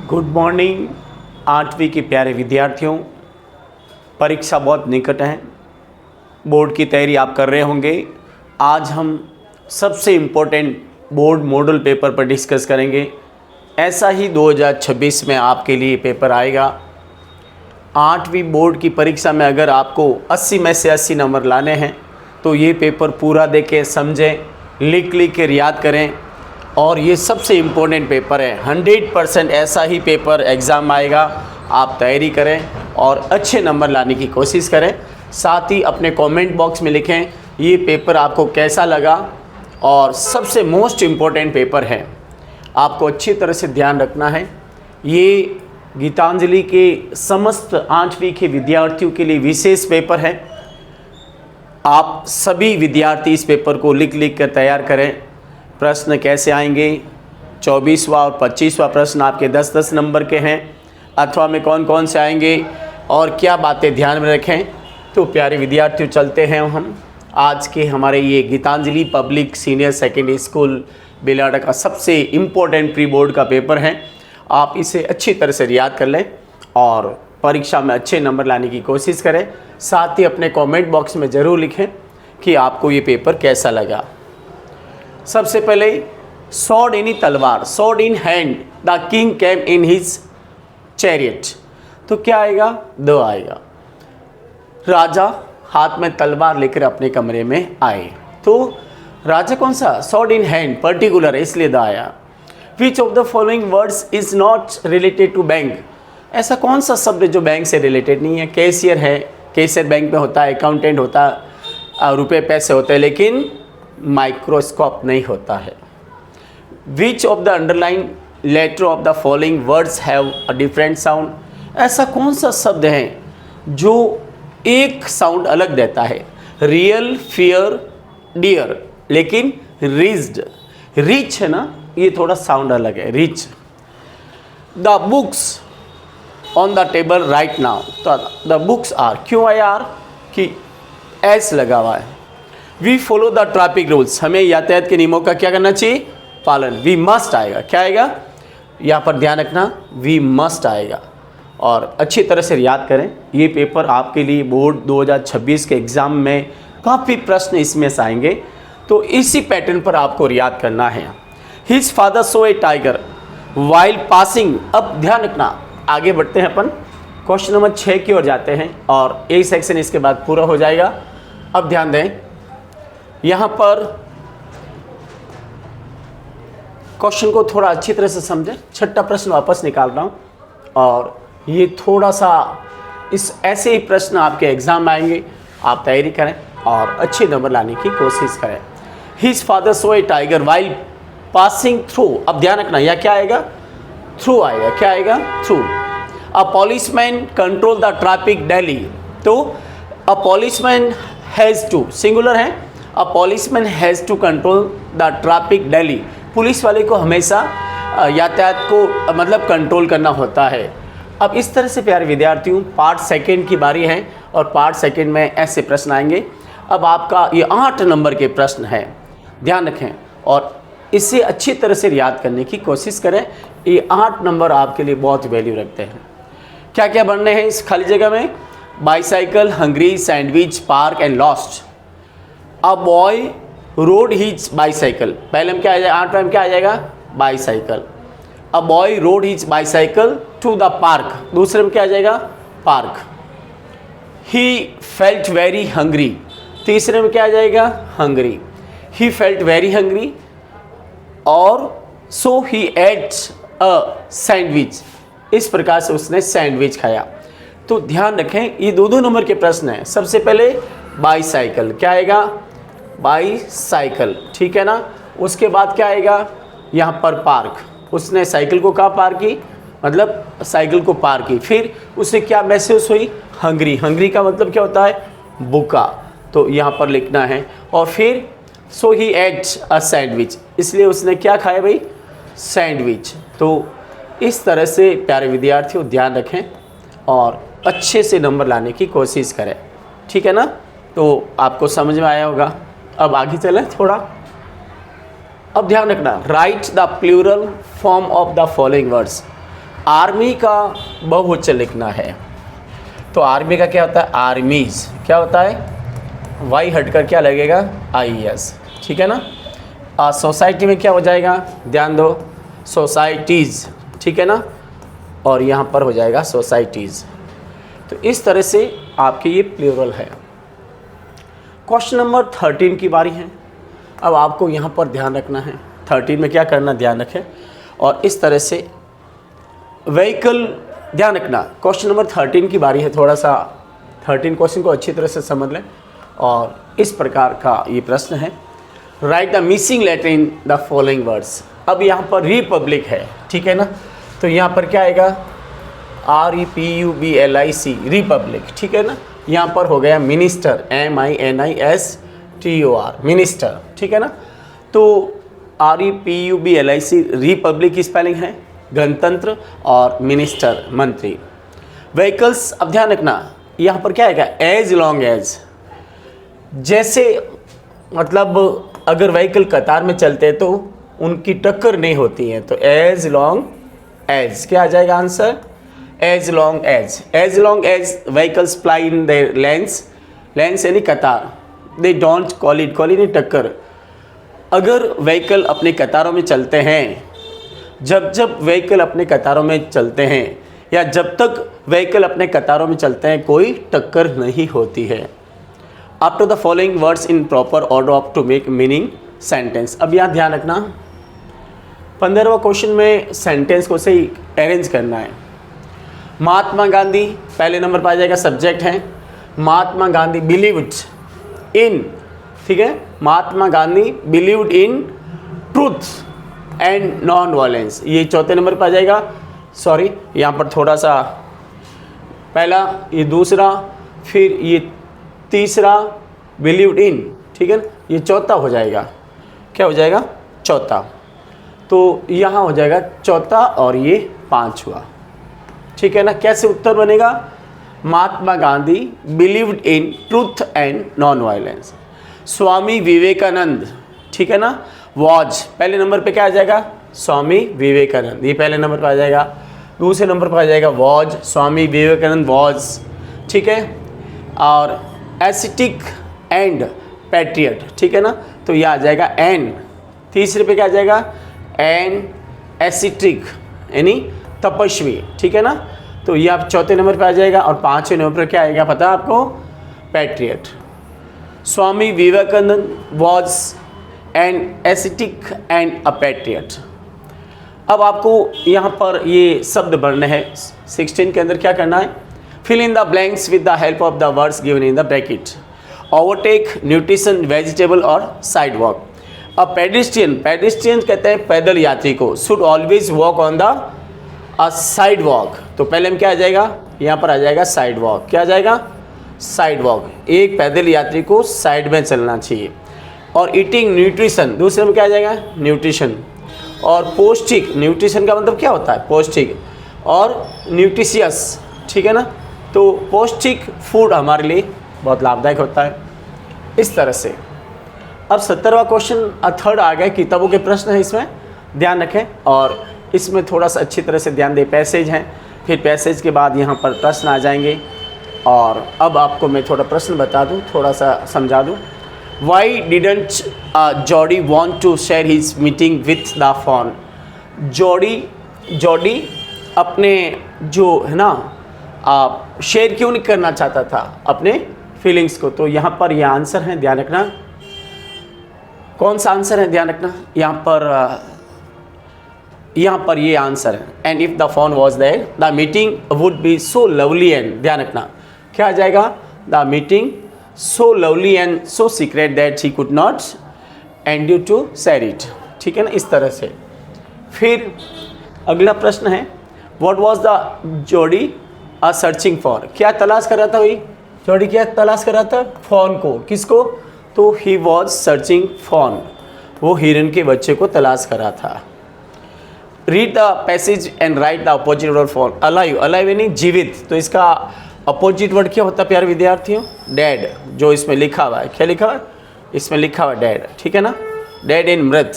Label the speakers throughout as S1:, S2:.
S1: Good morning. 8वीं के प्यारे विद्यार्थियों, परीक्षा बहुत निकट है, बोर्ड की तैयारी आप कर रहे होंगे। आज हम सबसे इम्पोर्टेंट बोर्ड मॉडल पेपर पर डिस्कस करेंगे। ऐसा ही 2026 में आपके लिए पेपर आएगा। 8वीं बोर्ड की परीक्षा में अगर आपको 80 में से 80 नंबर लाने हैं तो ये पेपर पूरा देखें, समझें, लिख के याद करें। और ये सबसे इम्पोर्टेंट पेपर है। 100% ऐसा ही पेपर एग्ज़ाम आएगा। आप तैयारी करें और अच्छे नंबर लाने की कोशिश करें। साथ ही अपने कमेंट बॉक्स में लिखें ये पेपर आपको कैसा लगा। और सबसे मोस्ट इम्पोर्टेंट पेपर है, आपको अच्छी तरह से ध्यान रखना है। ये गीतांजलि के समस्त 8वीं के विद्यार्थियों के लिए विशेष पेपर है। आप सभी विद्यार्थी इस पेपर को लिख कर तैयार करें। प्रश्न कैसे आएंगे, 24वां और 25वां प्रश्न आपके 10-10 नंबर के हैं। अथवा में कौन कौन से आएंगे और क्या बातें ध्यान में रखें। तो प्यारे विद्यार्थियों, चलते हैं हम आज के हमारे ये Geetanjali public senior secondary school Belada का सबसे इम्पोर्टेंट प्री बोर्ड का पेपर है। आप इसे अच्छी तरह से याद कर लें और परीक्षा में अच्छे नंबर लाने की कोशिश करें। साथ ही अपने कमेंट बॉक्स में ज़रूर लिखें कि आपको ये पेपर कैसा लगा। सबसे पहले सॉर्ड यानी तलवार, sword in hand the king came in his chariot. तो क्या आएगा? द आएगा। राजा हाथ में तलवार लेकर अपने कमरे में आए। तो राजा कौन सा? सॉर्ड इन हैंड, पर्टिकुलर है, इसलिए द आया। Which of the following words is not related to bank. ऐसा कौन सा शब्द जो बैंक से रिलेटेड नहीं है? कैशियर है, कैशियर बैंक में होता है, अकाउंटेंट होता है, रुपए पैसे होते हैं, लेकिन माइक्रोस्कोप नहीं होता है। Which of the underline letter of the following words have a different sound. ऐसा कौन सा शब्द है जो एक साउंड अलग देता है? रियल, फियर, डियर, लेकिन रिच्ड, रिच है ना, ये थोड़ा साउंड अलग है, rich. The books on the table right now. तो द बुक्स आर, क्यों आया आर? कि एस लगा हुआ है। We follow the traffic rules, हमें यातायात के नियमों का क्या करना चाहिए? पालन। वी मस्ट आएगा, क्या आएगा? यहाँ पर ध्यान रखना, वी मस्ट आएगा। और अच्छी तरह से याद करें, ये पेपर आपके लिए बोर्ड 2026 के एग्ज़ाम में काफ़ी प्रश्न इसमें से आएंगे। तो इसी पैटर्न पर आपको याद करना है। हिज फादर सो ए टाइगर वाइल पासिंग। अब ध्यान रखना, आगे बढ़ते हैं अपन, क्वेश्चन नंबर 6 की ओर जाते हैं और एक सेक्शन इसके बाद पूरा हो जाएगा। अब ध्यान दें, यहाँ पर क्वेश्चन को थोड़ा अच्छी तरह से समझें। छठा प्रश्न वापस निकाल रहा हूँ और ये थोड़ा सा इस ऐसे ही प्रश्न आपके एग्जाम में आएंगे। आप तैयारी करें और अच्छे नंबर लाने की कोशिश करें। हिज फादर सो ए टाइगर वाइल पासिंग थ्रू। अब ध्यान रखना, यह क्या आएगा? थ्रू आएगा। क्या आएगा? Through. A policeman control the traffic daily. तो a policeman has to, singular है, a policeman has to control the traffic daily. Police वाले को हमेशा यातायात को मतलब कंट्रोल करना होता है। अब इस तरह से प्यारे विद्यार्थियों, पार्ट सेकंड की बारी है और पार्ट सेकंड में ऐसे प्रश्न आएंगे। अब आपका ये 8 नंबर के प्रश्न है, ध्यान रखें और इसे अच्छी तरह से याद करने की कोशिश करें। ये 8 नंबर आपके लिए बहुत वैल्यू रखते हैं। क्या क्या बनने हैं इस खाली जगह में? Bicycle, hungry, sandwich, park and lost. A boy rode his bicycle. पहले में क्या आ जाएगा? 8 में क्या आ जाएगा? Bicycle. A boy rode his bicycle to the park. दूसरे में क्या आ जाएगा? Park. He felt very hungry. तीसरे में क्या आ जाएगा? Hungry. He felt very hungry और सो ही एट्स अ सैंडविच। इस प्रकार से उसने सैंडविच खाया। तो ध्यान रखें, ये 2 नंबर के प्रश्न हैं। सबसे पहले बाईसाइकिल, क्या आएगा? बाईसाइकिल, ठीक है ना। उसके बाद क्या आएगा? यहाँ पर पार्क, उसने साइकिल को कहाँ पार्क की? मतलब साइकिल को पार्क की। फिर उसे क्या महसूस हुई? हंग्री। हंग्री का मतलब क्या होता है? भूखा। तो यहाँ पर लिखना है। और फिर सो ही एट्स अ सैंडविच, इसलिए उसने क्या खाया भाई? सैंडविच। तो इस तरह से प्यारे विद्यार्थियों ध्यान रखें और अच्छे से नंबर लाने की कोशिश करें, ठीक है ना। तो आपको समझ में आया होगा। अब आगे चलें थोड़ा। अब ध्यान रखना, write the plural form of the following words. Army का बहुवचन लिखना है तो आर्मी का क्या होता है, आर्मीज। क्या होता है, वाई हटकर क्या लगेगा, IES, ठीक है ना। सोसाइटी में क्या हो जाएगा, ध्यान दो, सोसाइटीज़, ठीक है ना, और यहाँ पर हो जाएगा सोसाइटीज़। तो इस तरह से आपके ये प्लूरल है। क्वेश्चन नंबर 13 की बारी है। अब आपको यहाँ पर ध्यान रखना है, 13 में क्या करना, ध्यान रखें। और इस तरह से व्हीकल, ध्यान रखना, क्वेश्चन नंबर 13 की बारी है। थोड़ा सा 13 क्वेश्चन को अच्छी तरह से समझ लें। और इस प्रकार का ये प्रश्न है, write the missing letter in the following words. अब यहाँ पर रिपब्लिक है, ठीक है ना, तो यहाँ पर क्या आएगा, REPUBLIC, रिपब्लिक, ठीक है ना। यहाँ पर हो गया मिनिस्टर, MINISTOR, मिनिस्टर, ठीक है ना। तो REPUBLIC, रिपब्लिक की स्पेलिंग है, गणतंत्र, और मिनिस्टर मंत्री। व्हीकल्स, अब ध्यान रखना, यहाँ पर क्या आएगा, एज लॉन्ग एज, जैसे मतलब अगर व्हीकल कतार में चलते हैं तो उनकी टक्कर नहीं होती है, तो एज लॉन्ग एज क्या आ जाएगा answer, as long as. As long as vehicles ply in their lanes, lanes यानी कतार, दे डोंट कॉलिड, कॉलिड नहीं टक्कर। अगर व्हीकल अपने कतारों में चलते हैं, जब व्हीकल अपने कतारों में चलते हैं, या जब तक व्हीकल अपने कतारों में चलते हैं, कोई टक्कर नहीं होती है। After the following words in proper order of to make meaning sentence. अब यहाँ ध्यान रखना, 15वां क्वेश्चन में सेंटेंस को सही अरेंज करना है। महात्मा गांधी पहले नंबर पर आ जाएगा, सब्जेक्ट है। महात्मा गांधी बिलीव्ड इन, ठीक है, Mahatma Gandhi believed in truth and non violence, ये चौथे नंबर पर आ जाएगा। सॉरी, यहाँ पर थोड़ा सा, पहला, ये दूसरा, फिर ये तीसरा, बिलीव्ड इन, ठीक है ना, ये चौथा हो जाएगा। क्या हो जाएगा, चौथा। तो यहाँ हो जाएगा चौथा और ये पांचवा, ठीक है ना। कैसे उत्तर बनेगा, Mahatma Gandhi believed in truth and non violence. Swami Vivekananda, ठीक है ना, वॉज, पहले नंबर पे क्या आ जाएगा, स्वामी विवेकानंद, ये पहले नंबर पर आ जाएगा। दूसरे नंबर पर आ जाएगा वॉज, स्वामी विवेकानंद वॉज, ठीक है। और एस्थेटिक एंड पैट्रियट, ठीक है ना, तो यह आ जाएगा एन। तीसरे पे क्या आ जाएगा, एन एस्थेटिक यानी तपस्वी, ठीक है ना, तो ये आप चौथे नंबर पे आ जाएगा। और पांचवें नंबर पर क्या आएगा पता है आपको, patriot. Swami Vivekananda was an aesthetic and a patriot. अब आपको यहाँ पर ये शब्द भरने हैं। 16 के अंदर क्या करना है, fill in the blanks with the help of the words given in the bracket. Overtake, nutrition, vegetable और साइड वॉक। अब पेडिस्ट्रियन, पेडिस्ट्रियन कहते हैं पैदल यात्री को, should always walk on the sidewalk. तो पहले में क्या आ जाएगा, यहाँ पर आ जाएगा साइड वॉक। क्या आ जाएगा, साइड वॉक, एक पैदल यात्री को साइड में चलना चाहिए। और ईटिंग, न्यूट्रिशन, दूसरे में क्या आ जाएगा, न्यूट्रिशन। और पौष्टिक, न्यूट्रिशन का मतलब क्या होता है, पौष्टिक, और न्यूट्रिशियस, ठीक है ना, तो पौष्टिक फूड हमारे लिए बहुत लाभदायक होता है। इस तरह से अब 17वां क्वेश्चन थर्ड आ गया, किताबों के प्रश्न है, इसमें ध्यान रखें और इसमें थोड़ा सा अच्छी तरह से ध्यान दें। पैसेज हैं, फिर पैसेज के बाद यहाँ पर प्रश्न आ जाएंगे। और अब आपको मैं थोड़ा प्रश्न बता दूँ, थोड़ा सा समझा दूँ। Why didn't Jody want to share his meeting with the phone. Jody अपने जो है ना शेयर क्यों नहीं करना चाहता था अपने फीलिंग्स को। तो यहाँ पर यह आंसर है, ध्यान रखना कौन सा आंसर है, ध्यान रखना यहाँ पर ये आंसर है। And if the phone was there the meeting would be so lovely and, ध्यान रखना क्या आ जाएगा, the meeting so lovely and so secret that he could not end due to share it, ठीक है ना, इस तरह से। फिर अगला प्रश्न है, व्हाट वॉज द जोड़ी आ सर्चिंग फॉर। क्या तलाश कर रहा था भाई, जोड़ी क्या तलाश कर रहा था, फोन को, किसको, तो ही वॉज सर्चिंग फोन, वो हिरन के बच्चे को तलाश कर रहा था। Read the passage and right the opposite word for alive. Alive यानी जीवित, तो इसका अपोजिट वर्ड क्या होता है प्यारे विद्यार्थियों, डेड। जो इसमें लिखा हुआ है, क्या लिखा हुआ है, इसमें लिखा हुआ है डेड, ठीक है ना, डेड इन मृत।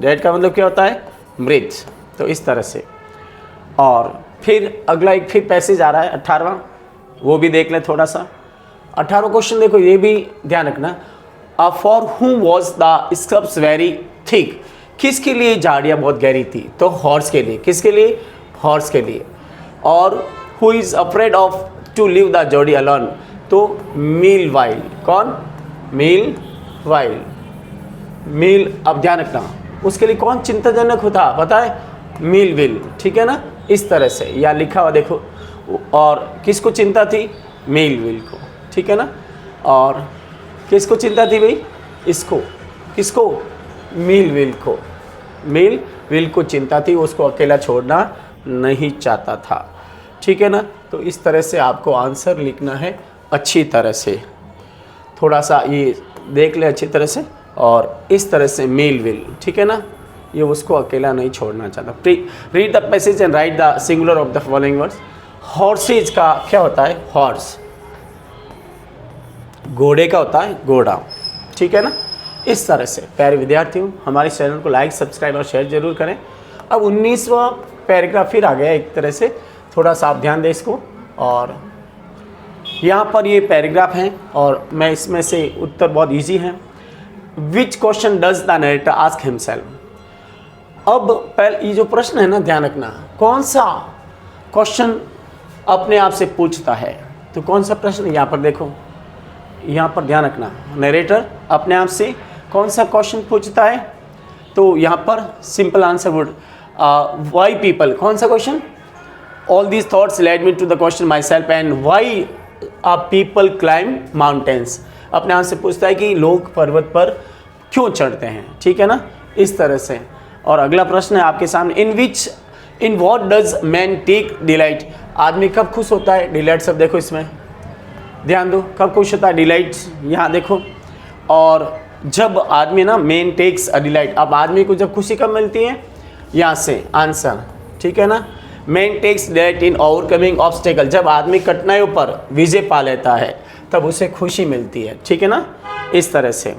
S1: डेड का मतलब क्या होता है, मृत, तो इस तरह से। और फिर अगला एक फिर पैसेज आ रहा है 18वां, वो भी देख लें थोड़ा सा। 18वां क्वेश्चन देखो, ये भी ध्यान रखना। For who was the scrubs very thick, किसके लिए झाड़ियाँ बहुत गहरी थी? तो हॉर्स के लिए। किसके लिए? हॉर्स के लिए। और who is afraid of to live the Jody alone, तो मील वाइल। कौन? मील वाइल। मील, अब ध्यान रखना, उसके लिए कौन चिंताजनक होता पता है? मील विल। ठीक है ना, इस तरह से या लिखा हुआ देखो। और किसको चिंता थी? मील विल को। ठीक है ना, और किसको चिंता थी भाई? इसको। किसको? मील विल को। मील विल को चिंता थी, उसको अकेला छोड़ना नहीं चाहता था। ठीक है ना, तो इस तरह से आपको आंसर लिखना है अच्छी तरह से। थोड़ा सा ये देख ले अच्छी तरह से, और इस तरह से मील विल। ठीक है ना, ये उसको अकेला नहीं छोड़ना चाहता। Read the passage and right the singular of the following words. Horse's का क्या होता है? हॉर्स। घोड़े का होता है घोड़ा। ठीक है ना, इस तरह से प्यारे विद्यार्थियों, हमारे चैनल को लाइक, सब्सक्राइब और शेयर जरूर करें। अब 19वां पैराग्राफ फिर आ गया एक तरह से, थोड़ा सा आप ध्यान दें इसको। और यहाँ पर ये पैराग्राफ हैं और मैं इसमें से उत्तर बहुत इजी है। Which question does the narrator ask himself. अब पहले ये जो प्रश्न है ना, ध्यान रखना, कौन सा क्वेश्चन अपने आप से पूछता है? तो कौन सा प्रश्न? यहाँ पर देखो, यहाँ पर ध्यान रखना, नरेटर अपने आप से कौन सा क्वेश्चन पूछता है? तो यहाँ पर simple answer would why people. कौन सा question? All these thoughts led me to the question myself and why people climb mountains. अपने आप से पूछता है कि लोग पर्वत पर क्यों चढ़ते हैं। ठीक है ना, इस तरह से। और अगला प्रश्न है आपके सामने, in what does man take delight. आदमी कब खुश होता है? डिलाइट सब देखो इसमें, ध्यान दो, कब खुश होता है? डिलाइट, यहाँ देखो। और जब आदमी ना, मैन टेक्स अ डिलाइट, अब आदमी को जब खुशी कब मिलती है? यहाँ से आंसर। ठीक है ना, man takes delight in overcoming obstacle, जब आदमी कठिनाइयों पर विजय पा लेता है तब उसे खुशी मिलती है। ठीक है ना, इस तरह से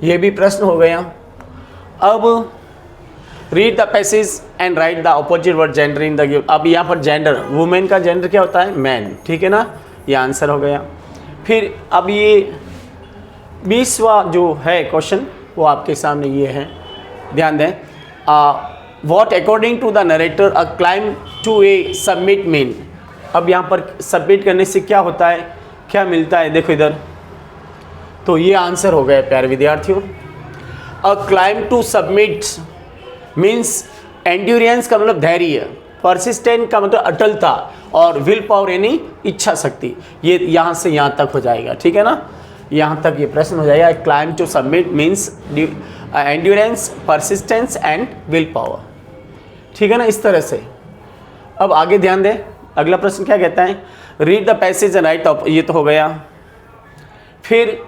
S1: ये भी प्रश्न हो गया। अब read the passage and right the opposite word gender in the given. अब यहाँ पर जेंडर, वुमेन का जेंडर क्या होता है? मैन। ठीक है ना, ये आंसर हो गया। फिर अब ये 20वां जो है क्वेश्चन, वो आपके सामने ये है, ध्यान दें। What according to the narrator a climb to a submit mean. अब यहाँ पर सबमिट करने से क्या होता है, क्या मिलता है? देखो इधर, तो ये आंसर हो गया प्यारे विद्यार्थियों। A climb to submit means endurance का मतलब धैर्य, परसिस्टेंट का मतलब अटलता, और विल पावर यानी इच्छा शक्ति। ये यहाँ से यहाँ तक हो जाएगा। ठीक है ना, यहाँ तक ये प्रश्न हो जाएगा। Climb to submit means endurance, persistence and will power. ठीक है ना, इस तरह से। अब आगे ध्यान दें, अगला प्रश्न क्या कहता है? Read the passage and right of, ये तो हो गया। फिर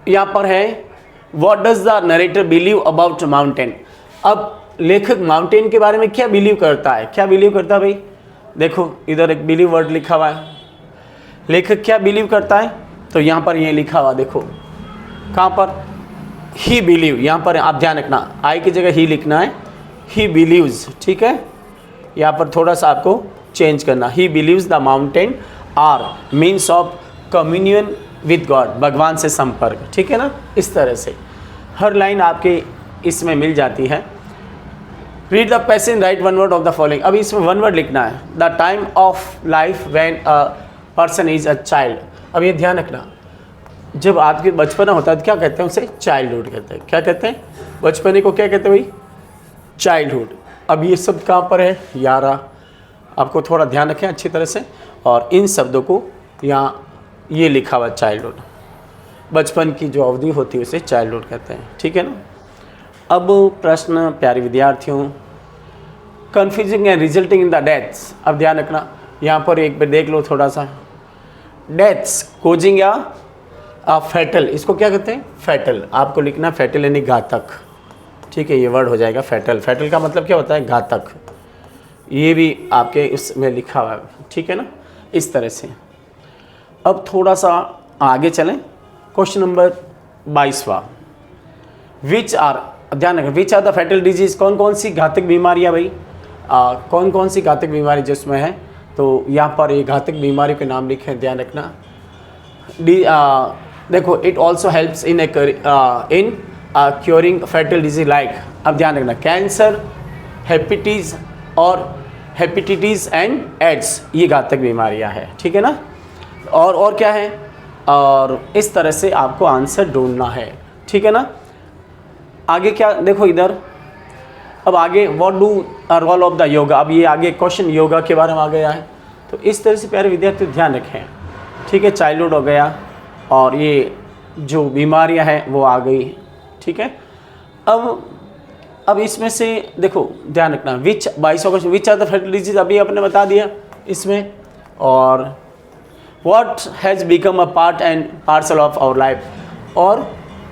S1: यहाँ पर है what does the narrator believe about mountain. अब लेखक माउंटेन के बारे में क्या बिलीव करता है? क्या बिलीव करता है भाई? देखो इधर एक बिलीव वर्ड लिखा हुआ है। लेखक क्या बिलीव करता है? तो यहाँ पर ये लिखा हुआ देखो, कहाँ पर? ही बिलीव। यहाँ पर आप ध्यान रखना, आई की जगह ही लिखना है, ही बिलीव्स। ठीक है, यहाँ पर थोड़ा सा आपको चेंज करना। He believes the mountain are means of communion with God, भगवान से संपर्क। ठीक है ना, इस तरह से हर लाइन आपके इसमें मिल जाती है। Read the passage right one word of the following. अभी इसमें वन वर्ड लिखना है, the time of life when a person is a child. अब ये ध्यान रखना, जब आपके बचपना होता है तो क्या कहते हैं उसे? चाइल्डहुड कहते हैं। क्या कहते हैं? बचपने को क्या कहते हैं भाई? चाइल्डहुड। अब ये शब्द कहाँ पर है? यारा। आपको थोड़ा ध्यान रखें अच्छी तरह से, और इन शब्दों को यहाँ ये लिखा हुआ चाइल्डहुड, बचपन की जो अवधि होती है उसे चाइल्डहुड कहते हैं। ठीक है ना। अब प्रश्न प्यारे विद्यार्थियों, confusing and resulting in the deaths. अब ध्यान रखना, यहाँ पर एक बार देख लो थोड़ा सा, डेथ्स कोजिंग या फैटल, इसको क्या कहते हैं? फैटल। आपको लिखना फैटल यानी घातक। ठीक है, ये वर्ड हो जाएगा फैटल। फैटल का मतलब क्या होता है? घातक। ये भी आपके इसमें लिखा हुआ है। ठीक है ना, इस तरह से। अब थोड़ा सा आगे चलें, क्वेश्चन नंबर 22वां, विच आर, ध्यान रखें, which are the fatal disease. कौन कौन सी घातक बीमारियां भाई? कौन कौन सी घातक बीमारी जिसमें है, तो यहाँ पर ये घातक बीमारी के नाम लिखे हैं, ध्यान रखना। देखो, it also helps in curing fatal disease like, अब ध्यान रखना, कैंसर, हेपेटाइटिस एंड एड्स, ये घातक बीमारियां हैं, ठीक है ना। और क्या है, और इस तरह से आपको आंसर ढूंढना है, ठीक है ना। आगे क्या, देखो इधर, अब आगे what do role of the yoga, अब ये आगे क्वेश्चन योगा के बारे में आ गया है। तो इस तरह से प्यारे विद्यार्थी ध्यान रखें, ठीक है। चाइल्डहुड हो गया और ये जो बीमारियां हैं वो आ गई, ठीक है। अब इसमें से देखो ध्यान रखना, which 22 question, which are the fatal disease, अभी आपने बता दिया इसमें, और what has become a part and parcel of our life, और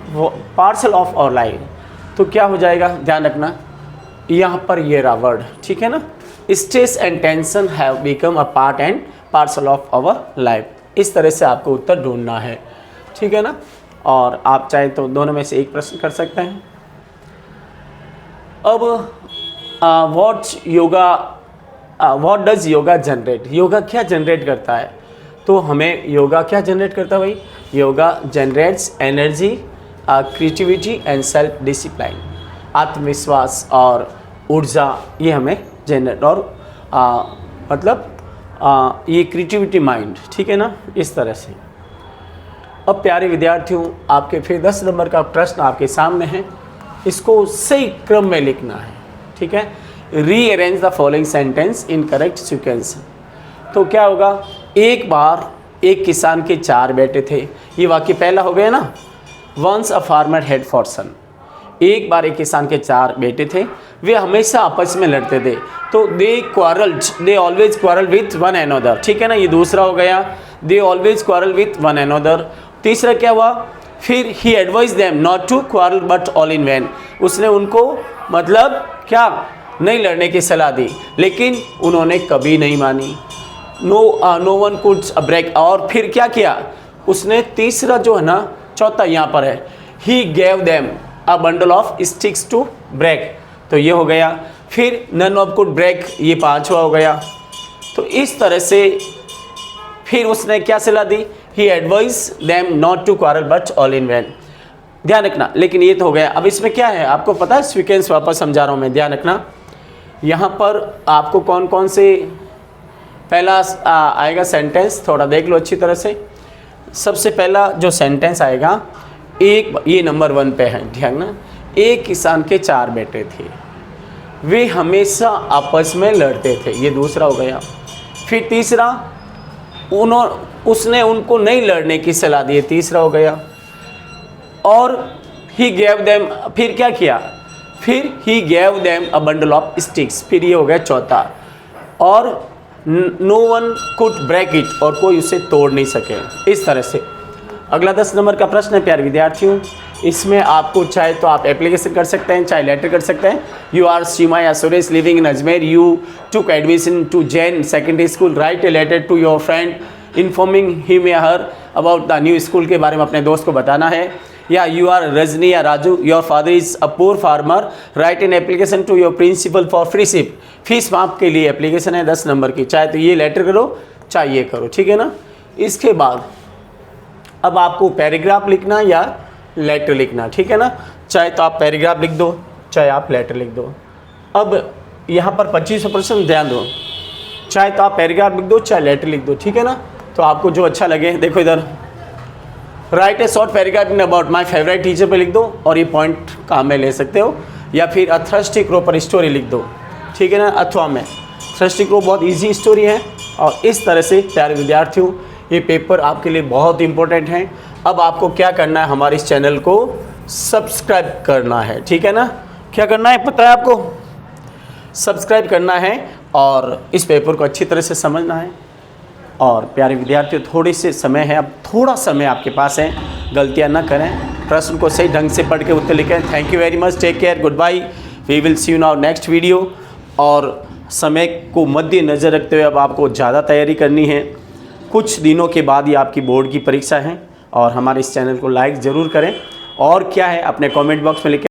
S1: वो पार्सल ऑफ आवर लाइफ, तो क्या हो जाएगा, ध्यान रखना, यहाँ पर ये रहा वर्ड, ठीक है ना। Stress and tension have become a part and parcel of our life, इस तरह से आपको उत्तर ढूंढना है, ठीक है ना। और आप चाहे तो दोनों में से एक प्रश्न कर सकते हैं। अब what does yoga generate, yoga क्या जनरेट करता है, तो हमें योगा क्या जनरेट करता है भाई, yoga generates energy, creativity and self discipline, आत्मविश्वास और ऊर्जा, ये हमें जनरेट, और ये क्रिएटिविटी माइंड, ठीक है ना, इस तरह से। अब प्यारे विद्यार्थियों, आपके फिर 10 नंबर का प्रश्न आपके सामने है, इसको सही क्रम में लिखना है, ठीक है। Rearrange the following sentence in correct sequence, तो क्या होगा, एक बार एक किसान के 4 बेटे थे, ये वाक्य पहला हो गया ना। वंस अ फार्मर हैड 4 सन, एक बार एक किसान के 4 बेटे थे, वे हमेशा आपस में लड़ते थे, तो they always quarrel with one another, ठीक है ना, ये दूसरा हो गया, they always quarrel with one another. तीसरा क्या हुआ, फिर he advise them not to quarrel but all in vain, उसने उनको मतलब क्या, नहीं लड़ने की सलाह दी, लेकिन उन्होंने कभी नहीं मानी। नो वन कुड ब्रेक, और फिर क्या किया उसने, तीसरा जो है ना, चौथा यहाँ पर है, he gave them a bundle of sticks to break, तो ये हो गया। फिर नन ऑफ कुड ब्रेक, ये 5वां हो गया। तो इस तरह से फिर उसने क्या सलाह दी, he advise them not to quarrel but all in vain, ध्यान रखना। लेकिन ये तो हो गया, अब इसमें क्या है आपको पता है, सीक्वेंस वापस समझा रहा हूँ मैं, ध्यान रखना। यहाँ पर आपको कौन कौन से पहला आएगा सेंटेंस, थोड़ा देख लो अच्छी तरह से। सबसे पहला जो सेंटेंस आएगा, ये नंबर 1 पे है, ध्यान ना, एक किसान के 4 बेटे थे, वे हमेशा आपस में लड़ते थे, ये दूसरा हो गया। फिर तीसरा, उसने उनको नहीं लड़ने की सलाह दी, तीसरा हो गया। और ही गेव देम, फिर क्या किया, फिर he gave them a bundle of sticks, फिर ये हो गया चौथा। और no one could break it, और कोई उसे तोड़ नहीं सके, इस तरह से। अगला 10 नंबर का प्रश्न है प्यारे विद्यार्थियों, इसमें आपको चाहे तो आप एप्लीकेशन कर सकते हैं, चाहे लेटर कर सकते हैं। यू आर सीमा या Suresh living in Ajmer, you took admission to Jain secondary school, write a letter to your friend informing him या her about the new school, के बारे में अपने दोस्त को बताना है। या यू आर रजनी या Raju, your father is a poor farmer, write an application to your principal for freeship, fees माफ के लिए एप्लीकेशन है 10 नंबर की, चाहे तो ये लेटर करो चाहे ये करो, ठीक है ना। इसके बाद अब आपको पैराग्राफ लिखना या लेटर लिखना, ठीक है ना, चाहे तो आप पैराग्राफ लिख दो चाहे आप लेटर लिख दो। अब यहाँ पर 25% ध्यान दो, चाहे तो आप पैराग्राफ लिख दो चाहे लेटर लिख दो, ठीक है ना, तो आपको जो अच्छा लगे। देखो इधर, right A short paragraph in about my favourite teacher पे लिख दो, और ये पॉइंट काम में ले सकते हो, या फिर अ थर्स्टी क्रो पर स्टोरी लिख दो, ठीक है ना, अथवा में। थर्स्टी क्रो बहुत इजी स्टोरी है, और इस तरह से प्यारे विद्यार्थियों ये पेपर आपके लिए बहुत इंपॉर्टेंट है। अब आपको क्या करना है, हमारे इस चैनल को सब्सक्राइब करना है, ठीक है ना, क्या करना है पता है आपको, सब्सक्राइब करना है और इस पेपर को अच्छी तरह से समझना है। और प्यारे विद्यार्थियों थोड़े से समय है, अब थोड़ा समय आपके पास है, गलतियां ना करें, प्रश्न को सही ढंग से पढ़ के उत्तर लिखें। Thank you very much, take care, good bye, we will see you now next video. और समय को मद्देनज़र रखते हुए अब आपको ज़्यादा तैयारी करनी है, कुछ दिनों के बाद ही आपकी बोर्ड की परीक्षा है। और हमारे इस चैनल को लाइक ज़रूर करें, और क्या है अपने कमेंट बॉक्स में लिखें।